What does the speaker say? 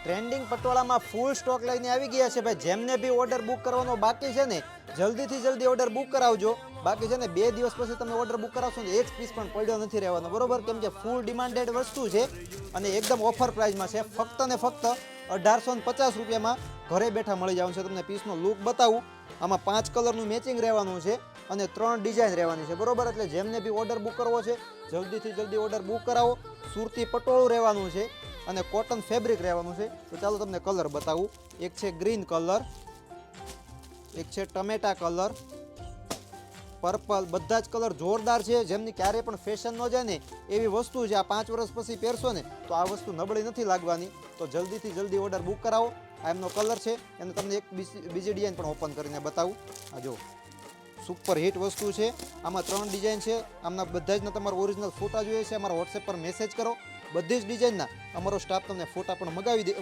Trending પટોળામાં ફૂલ stock લઈને આવી ગયા છે ભાઈ. જેમને બી ઓર્ડર બુક કરવાનો બાકી છે ને, જલ્દીથી જલ્દી ઓર્ડર બુક કરાવજો. બાકી છે ને 2 દિવસ પછી તમે ઓર્ડર બુક કરાવશો ને એક પીસ પણ પડ્યો નથી રહેવાનો, બરોબર? કેમ કે ફૂલ ડિમાન્ડેડ વસ્તુ છે અને એકદમ ઓફર પ્રાઇસમાં છે. ફક્ત ને ફક્ત 1850 રૂપિયામાં ઘરે બેઠા મળી જવાનું છે. તમને પીસનો લુક બતાવું. આમાં 5 કલરનું મેચિંગ રહેવાનું છે અને 3 ડિઝાઇન રહેવાની છે, બરોબર? એટલે જેમને બી ઓર્ડર બુક કરવો છે જલ્દીથી જલ્દી ઓર્ડર બુક કરાવો. સુરતી પટોળું રહેવાનું છે અને કોટન ફેબ્રિક રહેવાનું છે. તો ચાલો તમને કલર બતાવું. એક છે ગ્રીન કલર, એક છે ટમેટા કલર, પર્પલ. બધા જ કલર જોરદાર છે. જેમની ક્યારે પણ ફેશન ન જાય ને એવી વસ્તુ છે. આ 5 વર્ષ પછી પહેરશો ને તો આ વસ્તુ નબળી નથી લાગવાની. તો જલ્દીથી જલ્દી ઓર્ડર બુક કરાવો. આ એમનો કલર છે અને તમને એક બીજી ડિઝાઇન પણ ઓપન કરીને બતાવું. આ જો સુપર હિટ વસ્તુ છે. આમાં 3 ડિઝાઇન છે. આમના બધા જના તમારા ઓરિજિનલ ફોટા જોઈએ છે અમારા વોટ્સએપ પર મેસેજ કરો. બધી જ ડિઝાઇનના અમારો સ્ટાફ તમને ફોટા પણ મગાવી દે